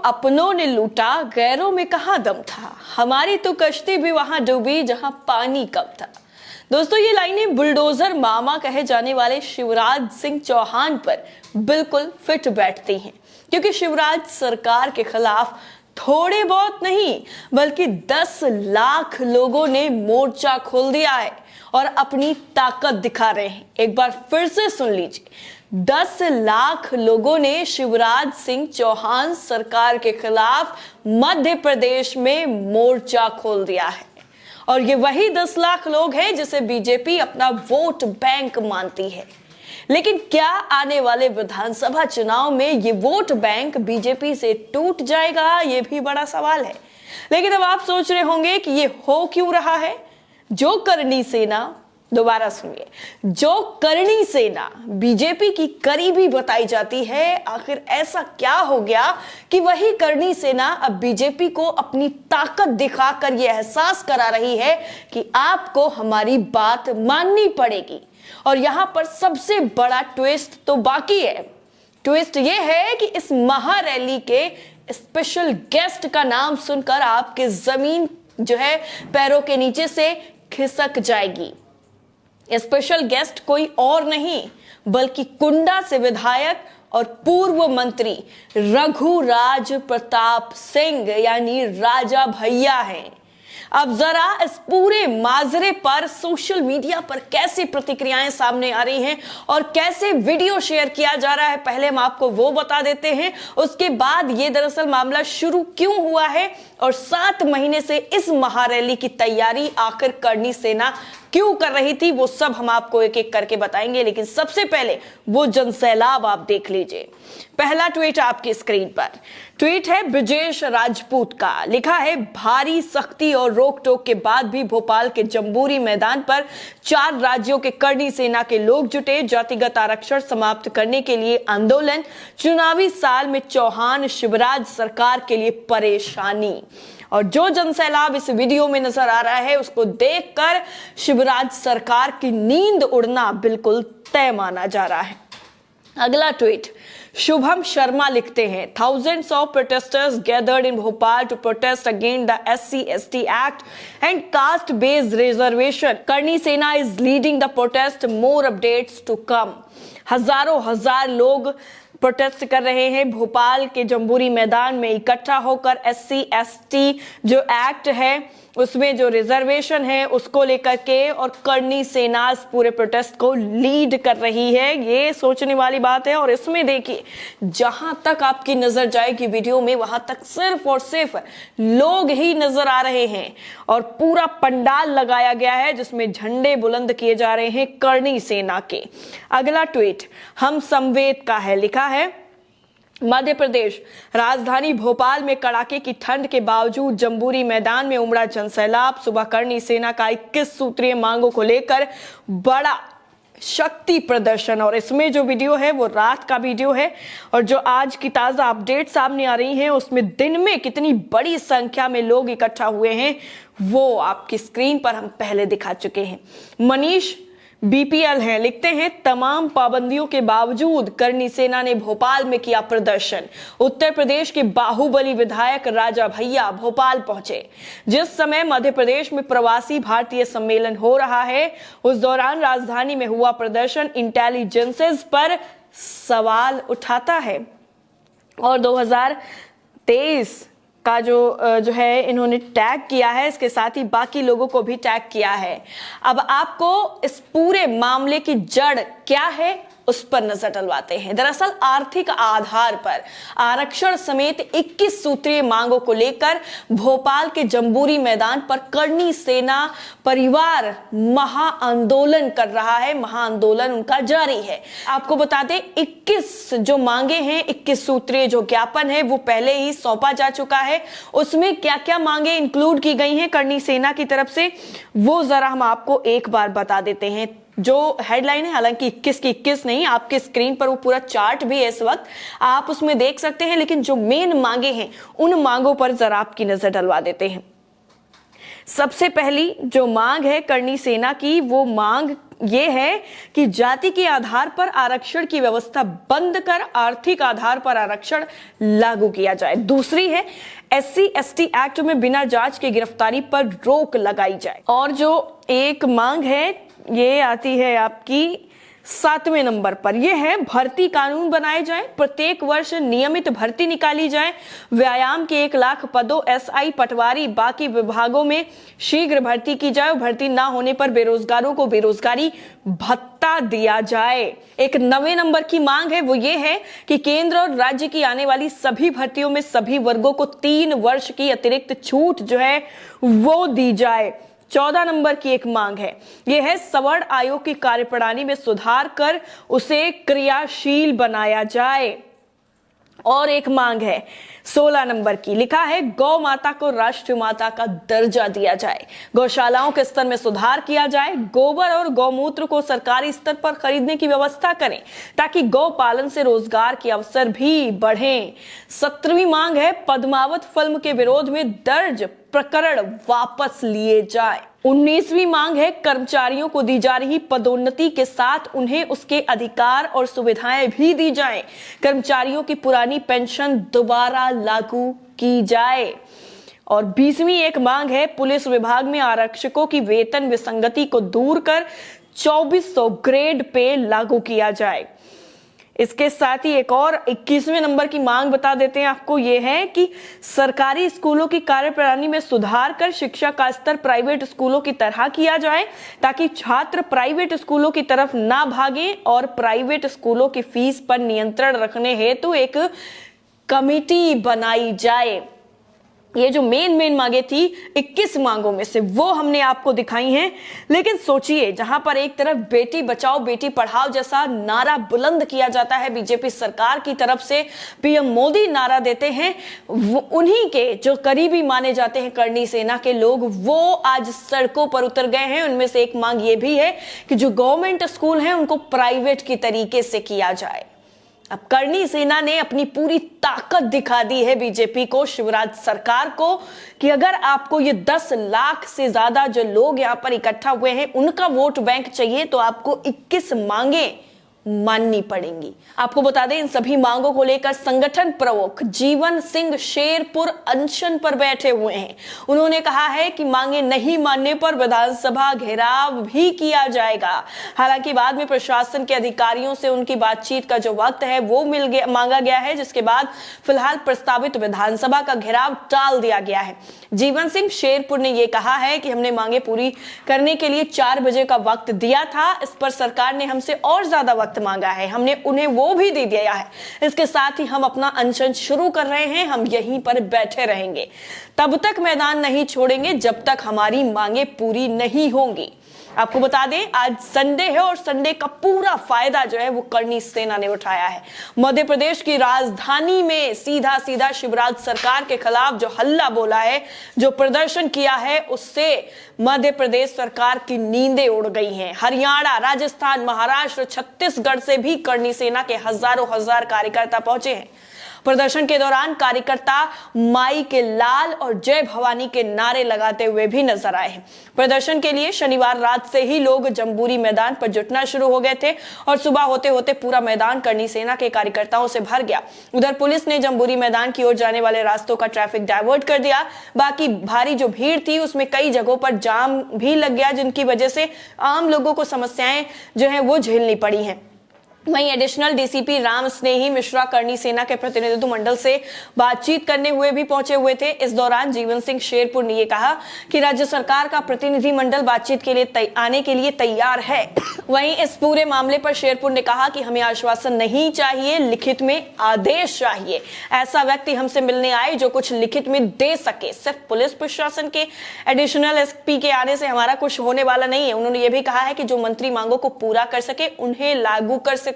अपनों ने लूटा, गैरों में कहाँ दम था, हमारी तो कश्ती भी वहां डूबी जहां पानी कम था। दोस्तों, ये लाइनें बुलडोजर मामा कहे जाने वाले शिवराज सिंह चौहान पर बिल्कुल फिट बैठती हैं, क्योंकि शिवराज सरकार के खिलाफ थोड़े बहुत नहीं बल्कि 10 लाख लोगों ने मोर्चा खोल दिया है और अपनी ताकत दिखा रहे हैं। एक बार फिर से सुन लीजिए, 10 लाख लोगों ने शिवराज सिंह चौहान सरकार के खिलाफ मध्य प्रदेश में मोर्चा खोल दिया है। और ये वही 10 लाख लोग हैं जिसे बीजेपी अपना वोट बैंक मानती है। लेकिन क्या आने वाले विधानसभा चुनाव में ये वोट बैंक बीजेपी से टूट जाएगा, ये भी बड़ा सवाल है। लेकिन अब आप सोच रहे होंगे कि ये हो क्यों रहा है। जो करनी सेना, दोबारा सुनिए, जो करनी सेना बीजेपी की करीबी बताई जाती है, आखिर ऐसा क्या हो गया कि वही करनी सेना अब बीजेपी को अपनी ताकत दिखाकर यह एहसास करा रही है कि आपको हमारी बात माननी पड़ेगी। और यहां पर सबसे बड़ा ट्विस्ट तो बाकी है। ट्विस्ट यह है कि इस महारैली के स्पेशल गेस्ट का नाम सुनकर आपके जमीन जो है पैरों के नीचे से खिसक जाएगी। स्पेशल गेस्ट कोई और नहीं बल्कि कुंडा से विधायक और पूर्व मंत्री रघुराज प्रताप सिंह यानी राजा भैया हैं। अब जरा इस पूरे माजरे पर सोशल मीडिया पर कैसे प्रतिक्रियाएं सामने आ रही हैं और कैसे वीडियो शेयर किया जा रहा है, पहले हम आपको वो बता देते हैं। उसके बाद ये दरअसल मामला शुरू क्यों हुआ है और 7 महीने से इस महारैली की तैयारी आखिर करनी सेना क्यों कर रही थी, वो सब हम आपको एक एक करके बताएंगे। लेकिन सबसे पहले वो जनसैलाब आप देख लीजिए। पहला ट्वीट आपकी स्क्रीन पर, ट्वीट है ब्रजेश राजपूत का। लिखा है, भारी सख्ती और रोक टोक के बाद भी भोपाल के जंबूरी मैदान पर 4 राज्यों के करनी सेना के लोग जुटे। जातिगत आरक्षण समाप्त करने के लिए आंदोलन, चुनावी साल में चौहान शिवराज सरकार के लिए परेशानी। और जो जनसैलाब इस वीडियो में नजर आ रहा है उसको देखकर शिवराज सरकार की नींद उड़ना बिल्कुल तय माना जा रहा है। अगला ट्वीट शुभम शर्मा लिखते हैं, thousands of protesters gathered in Bhopal to protest against the SC/ST Act and caste-based reservation. Karni Sena is leading the protest. More updates to come. हजार लोग प्रोटेस्ट कर रहे हैं भोपाल के जंबूरी मैदान में इकट्ठा होकर। SC/ST जो एक्ट है उसमें जो रिजर्वेशन है उसको लेकर के, और करनी सेना इस पूरे प्रोटेस्ट को लीड कर रही है। ये सोचने वाली बात है। और इसमें देखिए, जहां तक आपकी नजर जाएगी वीडियो में वहां तक सिर्फ और सिर्फ लोग ही नजर आ रहे हैं और पूरा पंडाल लगाया गया है जिसमें झंडे बुलंद किए जा रहे हैं करनी सेना के। अगला ट्वीट हम संवेद का है। लिखा है, मध्य प्रदेश राजधानी भोपाल में कड़ाके की ठंड के बावजूद जंबूरी मैदान में उमड़ा जनसैलाब। सुबह करनी सेना का 21 सूत्रीय मांगों को लेकर बड़ा शक्ति प्रदर्शन। और इसमें जो वीडियो है वो रात का वीडियो है और जो आज की ताजा अपडेट सामने आ रही है उसमें दिन में कितनी बड़ी संख्या में लोग इकट्ठा हुए हैं वो आपकी स्क्रीन पर हम पहले दिखा चुके हैं। मनीष BPL है, लिखते हैं, तमाम पाबंदियों के बावजूद करनी सेना ने भोपाल में किया प्रदर्शन। उत्तर प्रदेश के बाहुबली विधायक राजा भैया भोपाल पहुंचे। जिस समय मध्य प्रदेश में प्रवासी भारतीय सम्मेलन हो रहा है उस दौरान राजधानी में हुआ प्रदर्शन इंटेलिजेंसेस पर सवाल उठाता है। और 2023 का जो है इन्होंने टैग किया है, इसके साथ ही बाकी लोगों को भी टैग किया है। अब आपको इस पूरे मामले की जड़ क्या है उस पर नजर डलवाते हैं। दरअसल आर्थिक आधार पर आरक्षण समेत 21 सूत्रीय मांगों को लेकर भोपाल के जंबूरी मैदान पर करनी सेना परिवार महाआंदोलन कर रहा है। महाआंदोलन उनका जारी है। आपको बता दें, 21 जो मांगे हैं, 21 सूत्रीय जो ज्ञापन है वो पहले ही सौंपा जा चुका है। उसमें क्या क्या मांगे इंक्लूड की गई हैं करनी सेना की तरफ से वो जरा हम आपको एक बार बता देते हैं। जो हेडलाइन है, हालांकि 21 की 21 नहीं, आपके स्क्रीन पर वो पूरा चार्ट भी है इस वक्त, आप उसमें देख सकते हैं। लेकिन जो मेन मांगे हैं उन मांगों पर जरा आपकी नजर डलवा देते हैं। सबसे पहली जो मांग है करणी सेना की, वो मांग ये है कि जाति के आधार पर आरक्षण की व्यवस्था बंद कर आर्थिक आधार पर आरक्षण लागू किया जाए। दूसरी है SC/ST एक्ट में बिना जांच के गिरफ्तारी पर रोक लगाई जाए। और जो एक मांग है ये आती है आपकी 7वें नंबर पर, यह है भर्ती कानून बनाए जाए, प्रत्येक वर्ष नियमित भर्ती निकाली जाए, व्यायाम के 1 लाख पदों SI पटवारी बाकी विभागों में शीघ्र भर्ती की जाए। भर्ती ना होने पर बेरोजगारों को बेरोजगारी भत्ता दिया जाए। एक 9वें नंबर की मांग है वो ये है कि केंद्र और राज्य की आने वाली सभी भर्तियों में सभी वर्गों को 3 वर्ष की अतिरिक्त छूट जो है वो दी जाए। 14 नंबर की एक मांग है, यह है सवर्ण आयोग की कार्यप्रणाली में सुधार कर उसे क्रियाशील बनाया जाए। और एक मांग है 16 नंबर की, लिखा है गौ माता को राष्ट्र माता का दर्जा दिया जाए, गौशालाओं के स्तर में सुधार किया जाए, गोबर और गौमूत्र को सरकारी स्तर पर खरीदने की व्यवस्था करें ताकि गौ पालन से रोजगार के अवसर भी बढ़ें। 17वीं मांग है पद्मावत फिल्म के विरोध में दर्ज प्रकरण वापस लिए जाए। 19वीं मांग है कर्मचारियों को दी जा रही पदोन्नति के साथ उन्हें उसके अधिकार और सुविधाएं भी दी जाएं। कर्मचारियों की पुरानी पेंशन दोबारा लागू की जाए। और 20वीं एक मांग है पुलिस विभाग में आरक्षकों की वेतन विसंगति को दूर कर 2400 ग्रेड पे लागू किया जाए। इसके साथ ही एक और 21वें नंबर की मांग बता देते हैं आपको, ये है कि सरकारी स्कूलों की कार्यप्रणाली में सुधार कर शिक्षा का स्तर प्राइवेट स्कूलों की तरह किया जाए ताकि छात्र प्राइवेट स्कूलों की तरफ ना भागें और प्राइवेट स्कूलों की फीस पर नियंत्रण रखने हेतु एक कमेटी बनाई जाए। ये जो मेन मांगे थी 21 मांगों में से वो हमने आपको दिखाई हैं। लेकिन सोचिए, जहां पर एक तरफ बेटी बचाओ बेटी पढ़ाओ जैसा नारा बुलंद किया जाता है बीजेपी सरकार की तरफ से, पीएम मोदी नारा देते हैं, उन्हीं के जो करीबी माने जाते हैं करणी सेना के लोग, वो आज सड़कों पर उतर गए हैं। उनमें से एक मांग ये भी है कि जो गवर्नमेंट स्कूल हैं उनको प्राइवेट की तरीके से किया जाए। अब करणी सेना ने अपनी पूरी ताकत दिखा दी है बीजेपी को, शिवराज सरकार को, कि अगर आपको ये 10 लाख से ज्यादा जो लोग यहां पर इकट्ठा हुए हैं उनका वोट बैंक चाहिए तो आपको 21 मांगे माननी पड़ेंगी। आपको बता दें इन सभी मांगों को लेकर संगठन प्रमुख जीवन सिंह शेरपुर अनशन पर बैठे हुए हैं। उन्होंने कहा है कि मांगे नहीं मानने पर विधानसभा घेराव भी किया जाएगा। हालांकि बाद में प्रशासन के अधिकारियों से उनकी बातचीत का जो वक्त है वो मांगा गया है, जिसके बाद फिलहाल प्रस्तावित विधानसभा का घेराव टाल दिया गया है। जीवन सिंह शेरपुर ने यह कहा है कि हमने मांगे पूरी करने के लिए 4 बजे का वक्त दिया था, इस पर सरकार ने हमसे और ज्यादा वक्त मांगा है, हमने उन्हें वो भी दे दिया है। इसके साथ ही हम अपना अनशन शुरू कर रहे हैं, हम यहीं पर बैठे रहेंगे, तब तक मैदान नहीं छोड़ेंगे जब तक हमारी मांगे पूरी नहीं होंगी। आपको बता दें आज संडे है और संडे का पूरा फायदा जो है वो करणी सेना ने उठाया है। मध्य प्रदेश की राजधानी में सीधा सीधा शिवराज सरकार के खिलाफ जो हल्ला बोला है, जो प्रदर्शन किया है, उससे मध्य प्रदेश सरकार की नींदें उड़ गई हैं। हरियाणा, राजस्थान, महाराष्ट्र, छत्तीसगढ़ से भी करणी सेना के हजारों हजार कार्यकर्ता पहुंचे हैं। प्रदर्शन के दौरान कार्यकर्ता माई के लाल और जय भवानी के नारे लगाते हुए भी नजर आए हैं। प्रदर्शन के लिए शनिवार रात से ही लोग जम्बूरी मैदान पर जुटना शुरू हो गए थे और सुबह होते होते पूरा मैदान करणी सेना के कार्यकर्ताओं से भर गया। उधर पुलिस ने जम्बूरी मैदान की ओर जाने वाले रास्तों का ट्रैफिक डाइवर्ट कर दिया। बाकी भारी जो भीड़ थी उसमें कई जगहों पर जाम भी लग गया, जिनकी वजह से आम लोगों को समस्याएं जो है वो झेलनी पड़ी हैं। वहीं एडिशनल डीसीपी राम स्नेही मिश्रा करणी सेना के प्रतिनिधित्व मंडल से बातचीत करने हुए भी पहुंचे हुए थे। इस दौरान जीवन सिंह शेरपुर ने यह कहा कि राज्य सरकार का प्रतिनिधि मंडल बातचीत के लिए आने के लिए तैयार है। वहीं इस पूरे मामले पर शेरपुर ने कहा कि हमें आश्वासन नहीं चाहिए, लिखित में आदेश चाहिए। ऐसा व्यक्ति हमसे मिलने आए जो कुछ लिखित में दे सके। सिर्फ पुलिस प्रशासन के एडिशनल एसपी के आने से हमारा कुछ होने वाला नहीं है। उन्होंने यह भी कहा है कि जो मंत्री मांगों को पूरा कर सके, उन्हें लागू कर सके,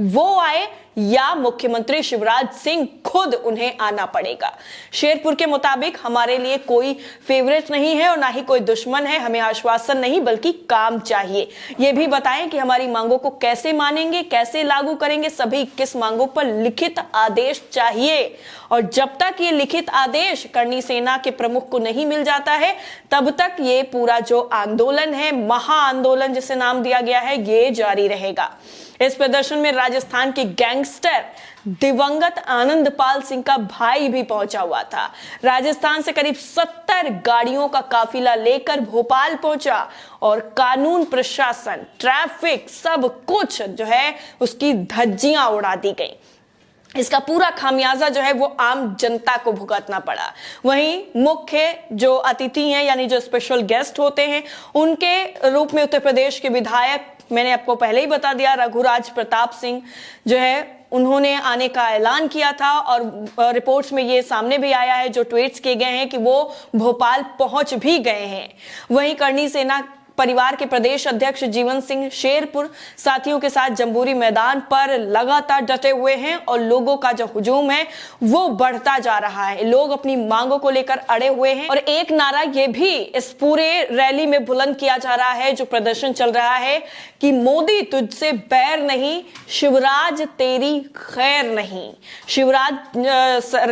वो आए, या मुख्यमंत्री शिवराज सिंह खुद उन्हें आना पड़ेगा। शेरपुर के मुताबिक हमारे लिए कोई फेवरेट नहीं है और ना ही कोई दुश्मन है, हमें आश्वासन नहीं बल्कि काम चाहिए। यह भी बताएं कि हमारी मांगों को कैसे मानेंगे, कैसे लागू करेंगे, सभी 21 मांगों पर लिखित आदेश चाहिए। और जब तक ये लिखित आदेश करनी सेना के प्रमुख को नहीं मिल जाता है तब तक ये पूरा जो आंदोलन है, महा आंदोलन जिसे नाम दिया गया है, ये जारी रहेगा। इस प्रदर्शन में राजस्थान के गैंगस्टर दिवंगत आनंदपाल सिंह का भाई भी पहुंचा हुआ था। राजस्थान से करीब 70 गाड़ियों का काफिला लेकर भोपाल पहुंचा और कानून प्रशासन, ट्रैफिक, सब कुछ जो है उसकी धज्जियां उड़ा दी गई। इसका पूरा खामियाजा जो है वो आम जनता को भुगतना पड़ा। वहीं मुख्य जो अतिथि हैं यानी जो स्पेशल गेस्ट होते हैं उनके रूप में उत्तर प्रदेश के विधायक, मैंने आपको पहले ही बता दिया, रघुराज प्रताप सिंह जो है उन्होंने आने का ऐलान किया था और रिपोर्ट्स में ये सामने भी आया है, जो ट्वीट्स किए गए हैं कि वो भोपाल पहुंच भी गए हैं। वहीं करनी सेना परिवार के प्रदेश अध्यक्ष जीवन सिंह शेरपुर साथियों के साथ जंबूरी मैदान पर लगातार डटे हुए हैं और लोगों का जो हुजूम है वो बढ़ता जा रहा है। लोग अपनी मांगों को लेकर अड़े हुए हैं और एक नारा ये भी इस पूरे रैली में बुलंद किया जा रहा है, जो प्रदर्शन चल रहा है, कि मोदी तुझसे बैर नहीं, शिवराज तेरी खैर नहीं। शिवराज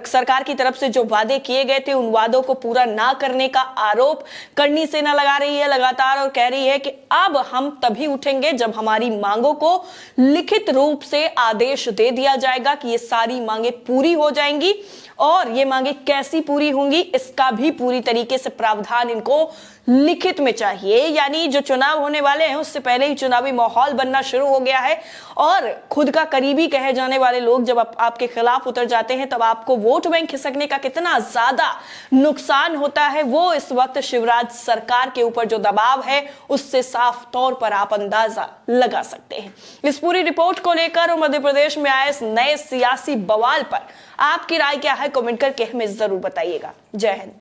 सरकार की तरफ से जो वादे किए गए थे उन वादों को पूरा ना करने का आरोप करनी सेना लगा रही है लगातार और कह रही है कि अब हम तभी उठेंगे जब हमारी मांगों को लिखित रूप से आदेश दे दिया जाएगा कि ये सारी मांगे पूरी हो जाएंगी। और ये मांगे कैसी पूरी होंगी इसका भी पूरी तरीके से प्रावधान इनको लिखित में चाहिए। यानी जो चुनाव होने वाले हैं उससे पहले ही चुनावी माहौल बनना शुरू हो गया है और खुद का करीबी कहे जाने वाले लोग जब आपके खिलाफ उतर जाते हैं तब आपको वोट बैंक खिसकने का कितना ज्यादा नुकसान होता है वो इस वक्त शिवराज सरकार के ऊपर जो दबाव है उससे साफ तौर पर आप अंदाजा लगा सकते हैं। इस पूरी रिपोर्ट को लेकर मध्य प्रदेश में आए इस नए सियासी बवाल पर आपकी राय क्या है, कमेंट करके हमें जरूर बताइएगा। जय हिंद।